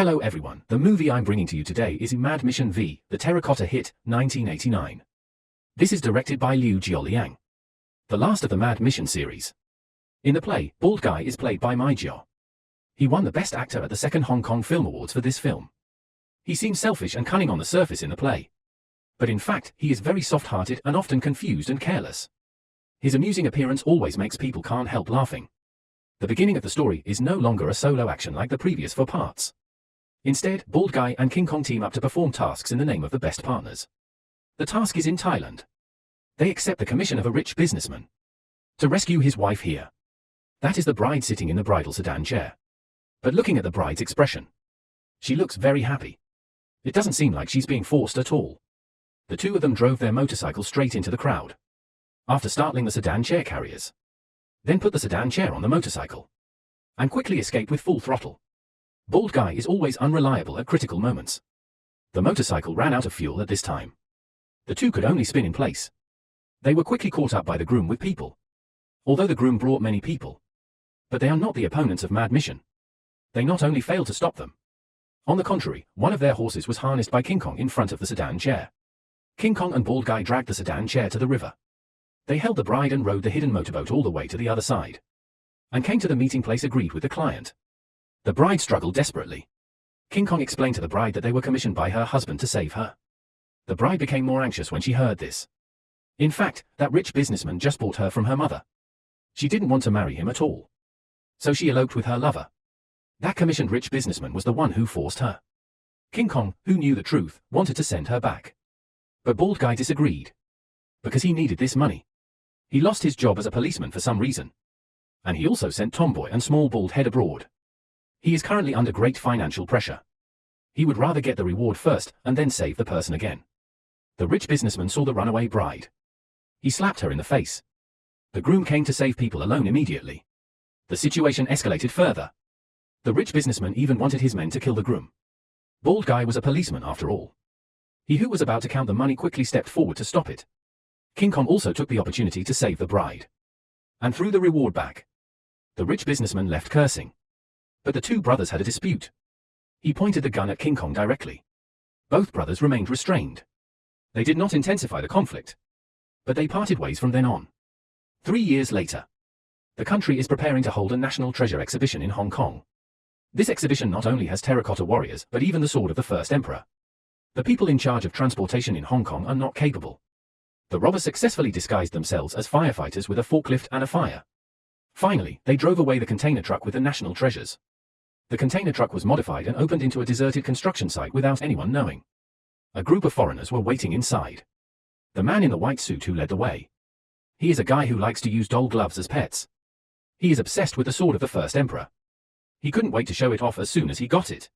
Hello everyone, the movie I'm bringing to you today is Mad Mission V, the Terracotta Hit, 1989. This is directed by Liu Jioliang, the last of the Mad Mission series. In the play, Bald Guy is played by Mai Jiao. He won the Best Actor at the second Hong Kong Film Awards for this film. He seems selfish and cunning on the surface in the play. But in fact, he is very soft-hearted and often confused and careless. His amusing appearance always makes people can't help laughing. The beginning of the story is no longer a solo action like the previous 4 parts. Instead, Bald Guy and King Kong team up to perform tasks in the name of the best partners. The task is in Thailand. They accept the commission of a rich businessman to rescue his wife here. That is the bride sitting in the bridal sedan chair. But looking at the bride's expression, she looks very happy. It doesn't seem like she's being forced at all. The two of them drove their motorcycle straight into the crowd, after startling the sedan chair carriers. Then put the sedan chair on the motorcycle, and quickly escape with full throttle. Bald Guy is always unreliable at critical moments. The motorcycle ran out of fuel at this time. The two could only spin in place. They were quickly caught up by the groom with people. Although the groom brought many people. But they are not the opponents of Mad Mission. They not only failed to stop them. On the contrary, one of their horses was harnessed by King Kong in front of the sedan chair. King Kong and Bald Guy dragged the sedan chair to the river. They held the bride and rode the hidden motorboat all the way to the other side. And came to the meeting place agreed with the client. The bride struggled desperately. King Kong explained to the bride that they were commissioned by her husband to save her. The bride became more anxious when she heard this. In fact, that rich businessman just bought her from her mother. She didn't want to marry him at all. So she eloped with her lover. That commissioned rich businessman was the one who forced her. King Kong, who knew the truth, wanted to send her back. But Bald Guy disagreed. Because he needed this money. He lost his job as a policeman for some reason. And he also sent Tomboy and Small Bald Head abroad. He is currently under great financial pressure. He would rather get the reward first and then save the person again. The rich businessman saw the runaway bride. He slapped her in the face. The groom came to save people alone immediately. The situation escalated further. The rich businessman even wanted his men to kill the groom. Bald Guy was a policeman after all. He who was about to count the money quickly stepped forward to stop it. King Kong also took the opportunity to save the bride. And threw the reward back. The rich businessman left cursing. But the two brothers had a dispute. He pointed the gun at King Kong directly. Both brothers remained restrained. They did not intensify the conflict. But they parted ways from then on. 3 years later. The country is preparing to hold a national treasure exhibition in Hong Kong. This exhibition not only has Terracotta Warriors, but even the sword of the first emperor. The people in charge of transportation in Hong Kong are not capable. The robbers successfully disguised themselves as firefighters with a forklift and a fire. Finally, they drove away the container truck with the national treasures. The container truck was modified and opened into a deserted construction site without anyone knowing. A group of foreigners were waiting inside. The man in the white suit who led the way. He is a guy who likes to use doll gloves as pets. He is obsessed with the sword of the first emperor. He couldn't wait to show it off as soon as he got it.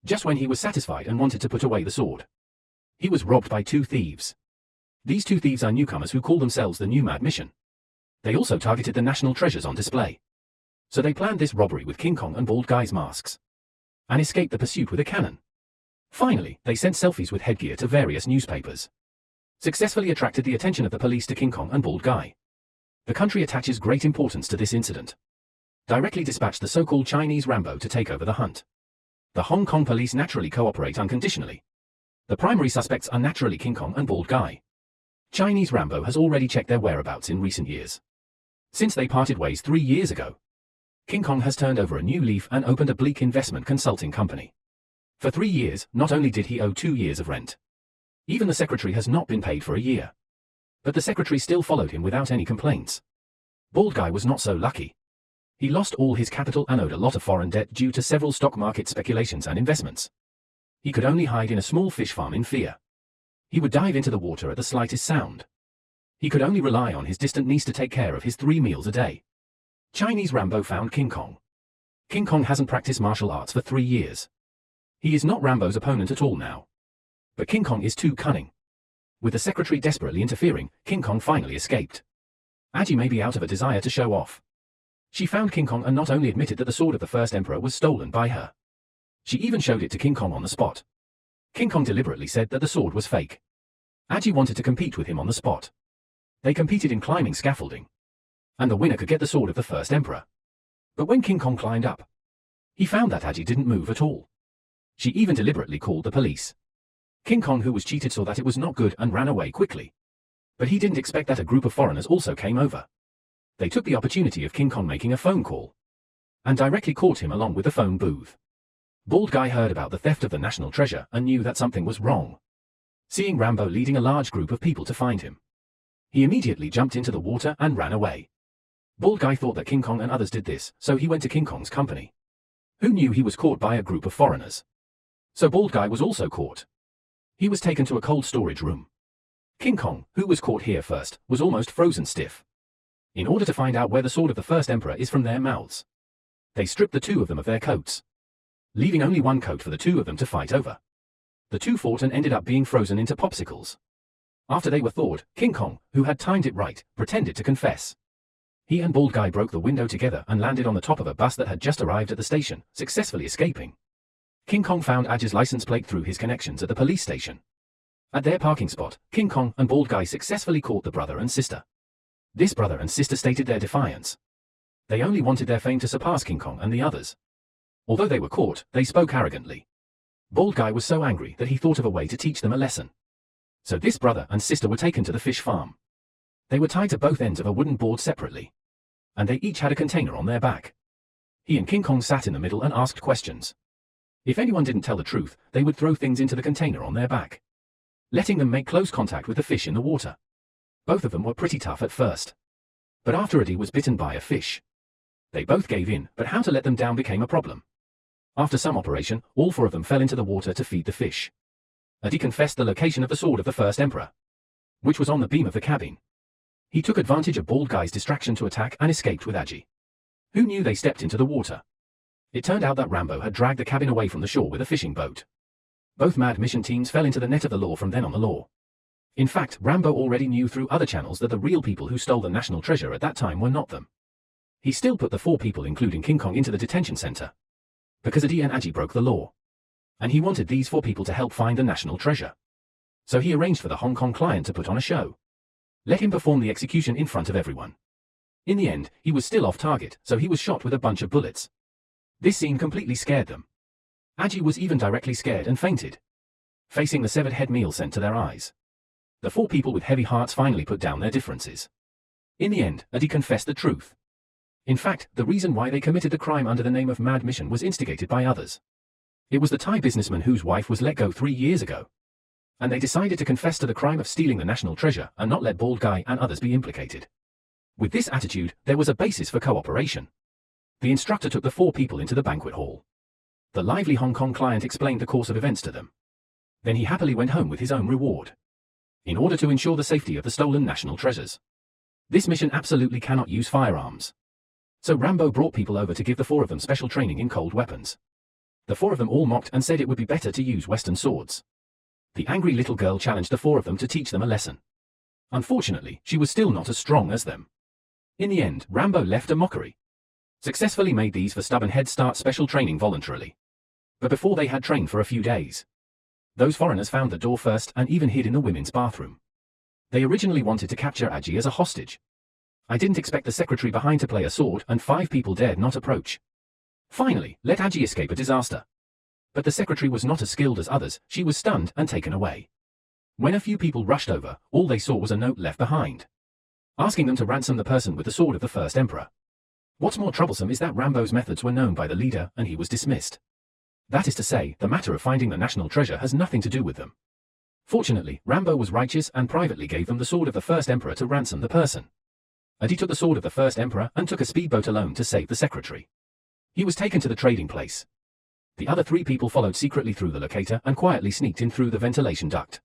Just when he was satisfied and wanted to put away the sword, he was robbed by 2 thieves. These 2 thieves are newcomers who call themselves the New Mad Mission. They also targeted the national treasures on display. So they planned this robbery with King Kong and Bald Guy's masks. And escaped the pursuit with a cannon. Finally, they sent selfies with headgear to various newspapers. Successfully attracted the attention of the police to King Kong and Bald Guy. The country attaches great importance to this incident. Directly dispatched the so-called Chinese Rambo to take over the hunt. The Hong Kong police naturally cooperate unconditionally. The primary suspects are naturally King Kong and Bald Guy. Chinese Rambo has already checked their whereabouts in recent years. Since they parted ways 3 years ago. King Kong has turned over a new leaf and opened a bleak investment consulting company. For 3 years, not only did he owe 2 years of rent. Even the secretary has not been paid for a year. But the secretary still followed him without any complaints. Bald Guy was not so lucky. He lost all his capital and owed a lot of foreign debt due to several stock market speculations and investments. He could only hide in a small fish farm in fear. He would dive into the water at the slightest sound. He could only rely on his distant niece to take care of his 3 meals a day. Chinese Rambo found King Kong. King Kong hasn't practiced martial arts for 3 years. He is not Rambo's opponent at all now. But King Kong is too cunning. With the secretary desperately interfering, King Kong finally escaped. Ajie may be out of a desire to show off. She found King Kong and not only admitted that the sword of the first emperor was stolen by her. She even showed it to King Kong on the spot. King Kong deliberately said that the sword was fake. Ajie wanted to compete with him on the spot. They competed in climbing scaffolding. And the winner could get the sword of the first emperor. But when King Kong climbed up, he found that Ajie didn't move at all. She even deliberately called the police. King Kong, who was cheated, saw that it was not good and ran away quickly. But he didn't expect that a group of foreigners also came over. They took the opportunity of King Kong making a phone call and directly caught him along with the phone booth. Bald Guy heard about the theft of the national treasure and knew that something was wrong. Seeing Rambo leading a large group of people to find him, he immediately jumped into the water and ran away. Bald Guy thought that King Kong and others did this, so he went to King Kong's company, who knew he was caught by a group of foreigners. So Bald Guy was also caught. He was taken to a cold storage room. King Kong, who was caught here first, was almost frozen stiff. In order to find out where the sword of the first emperor is from their mouths, they stripped the two of them of their coats, leaving only one coat for the two of them to fight over. The two fought and ended up being frozen into popsicles. After they were thawed, King Kong, who had timed it right, pretended to confess. He and Bald Guy broke the window together and landed on the top of a bus that had just arrived at the station, successfully escaping. King Kong found Ajie's license plate through his connections at the police station. At their parking spot, King Kong and Bald Guy successfully caught the brother and sister. This brother and sister stated their defiance. They only wanted their fame to surpass King Kong and the others. Although they were caught, they spoke arrogantly. Bald Guy was so angry that he thought of a way to teach them a lesson. So this brother and sister were taken to the fish farm. They were tied to both ends of a wooden board separately, and they each had a container on their back. He and King Kong sat in the middle and asked questions. If anyone didn't tell the truth, they would throw things into the container on their back, letting them make close contact with the fish in the water. Both of them were pretty tough at first, but after Adi was bitten by a fish, they both gave in, but how to let them down became a problem. After some operation, all four of them fell into the water to feed the fish. Adi confessed the location of the sword of the first emperor, which was on the beam of the cabin. He took advantage of Bald Guy's distraction to attack and escaped with Ajie, who knew they stepped into the water. It turned out that Rambo had dragged the cabin away from the shore with a fishing boat. Both mad mission teams fell into the net of the law from then on the law. In fact, Rambo already knew through other channels that the real people who stole the national treasure at that time were not them. He still put the four people, including King Kong, into the detention center, because Ajie and Adi broke the law, and he wanted these four people to help find the national treasure. So he arranged for the Hong Kong client to put on a show. Let him perform the execution in front of everyone. In the end, he was still off target, so he was shot with a bunch of bullets. This scene completely scared them. Ajie was even directly scared and fainted, facing the severed head meal sent to their eyes. The four people with heavy hearts finally put down their differences. In the end, Adi confessed the truth. In fact, the reason why they committed the crime under the name of Mad Mission was instigated by others. It was the Thai businessman whose wife was let go 3 years ago, and they decided to confess to the crime of stealing the national treasure and not let Bald Guy and others be implicated. With this attitude, there was a basis for cooperation. The instructor took the four people into the banquet hall. The lively Hong Kong client explained the course of events to them. Then he happily went home with his own reward, in order to ensure the safety of the stolen national treasures. This mission absolutely cannot use firearms. So Rambo brought people over to give the four of them special training in cold weapons. The four of them all mocked and said it would be better to use Western swords. The angry little girl challenged the four of them to teach them a lesson. Unfortunately, she was still not as strong as them. In the end, Rambo left a mockery, successfully made these for stubborn heads start special training voluntarily. But before they had trained for a few days, those foreigners found the door first and even hid in the women's bathroom. They originally wanted to capture Ajie as a hostage. I didn't expect the secretary behind to play a sword, and 5 people dared not approach. Finally, let Ajie escape a disaster. But the secretary was not as skilled as others, she was stunned and taken away. When a few people rushed over, all they saw was a note left behind, asking them to ransom the person with the sword of the first emperor. What's more troublesome is that Rambo's methods were known by the leader and he was dismissed. That is to say, the matter of finding the national treasure has nothing to do with them. Fortunately, Rambo was righteous and privately gave them the sword of the first emperor to ransom the person. Adi took the sword of the first emperor and took a speedboat alone to save the secretary. He was taken to the trading place. The other 3 people followed secretly through the locator and quietly sneaked in through the ventilation duct.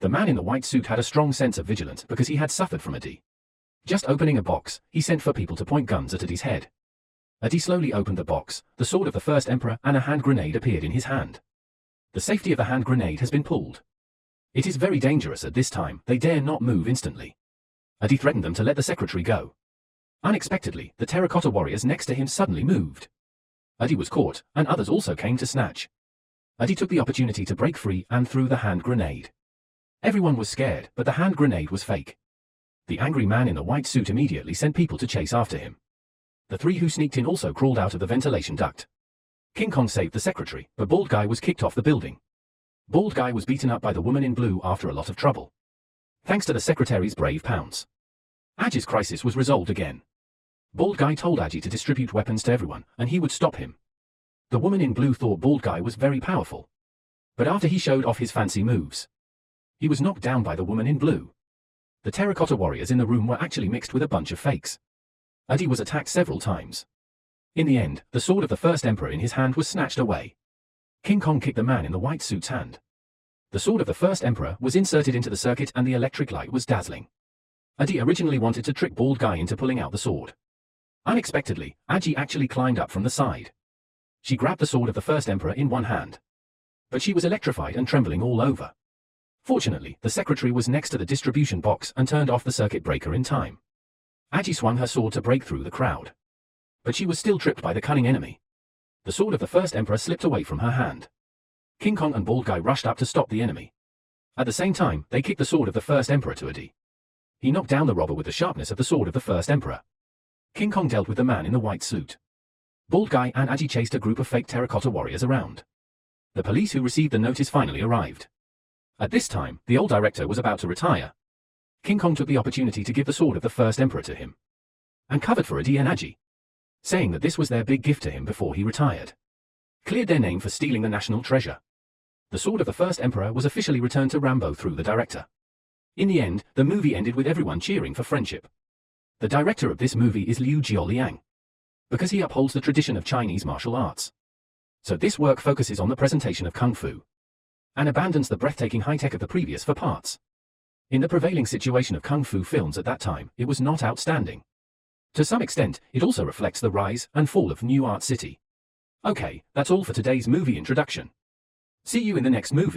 The man in the white suit had a strong sense of vigilance because he had suffered from Adi. Just opening a box, he sent for people to point guns at Adi's head. Adi slowly opened the box, the sword of the first emperor and a hand grenade appeared in his hand. The safety of the hand grenade has been pulled. It is very dangerous at this time, they dare not move instantly. Adi threatened them to let the secretary go. Unexpectedly, the Terracotta Warriors next to him suddenly moved. Adi was caught, and others also came to snatch. Adi took the opportunity to break free and threw the hand grenade. Everyone was scared, but the hand grenade was fake. The angry man in the white suit immediately sent people to chase after him. The 3 who sneaked in also crawled out of the ventilation duct. King Kong saved the secretary, but Bald Guy was kicked off the building. Bald Guy was beaten up by the woman in blue after a lot of trouble. Thanks to the secretary's brave pounce, Ajie's crisis was resolved again. Bald Guy told Ajie to distribute weapons to everyone, and he would stop him. The woman in blue thought Bald Guy was very powerful. But after he showed off his fancy moves, he was knocked down by the woman in blue. The Terracotta Warriors in the room were actually mixed with a bunch of fakes. Adi was attacked several times. In the end, the sword of the first emperor in his hand was snatched away. King Kong kicked the man in the white suit's hand. The sword of the first emperor was inserted into the circuit and the electric light was dazzling. Adi originally wanted to trick Bald Guy into pulling out the sword. Unexpectedly, Ajie actually climbed up from the side. She grabbed the sword of the first emperor in one hand. But she was electrified and trembling all over. Fortunately, the secretary was next to the distribution box and turned off the circuit breaker in time. Ajie swung her sword to break through the crowd. But she was still tripped by the cunning enemy. The sword of the first emperor slipped away from her hand. King Kong and Bald Guy rushed up to stop the enemy. At the same time, they kicked the sword of the first emperor to Adi. He knocked down the robber with the sharpness of the sword of the first emperor. King Kong dealt with the man in the white suit. Bald Guy and Ajie chased a group of fake terracotta warriors around. The police who received the notice finally arrived. At this time, the old director was about to retire. King Kong took the opportunity to give the sword of the first emperor to him, and covered for Ajie and Adi, saying that this was their big gift to him before he retired. Cleared their name for stealing the national treasure. The sword of the first emperor was officially returned to Rambo through the director. In the end, the movie ended with everyone cheering for friendship. The director of this movie is Liu Jioliang, because he upholds the tradition of Chinese martial arts. So this work focuses on the presentation of Kung Fu, and abandons the breathtaking high-tech of the previous for parts. In the prevailing situation of Kung Fu films at that time, it was not outstanding. To some extent, it also reflects the rise and fall of New Art City. Okay, that's all for today's movie introduction. See you in the next movie.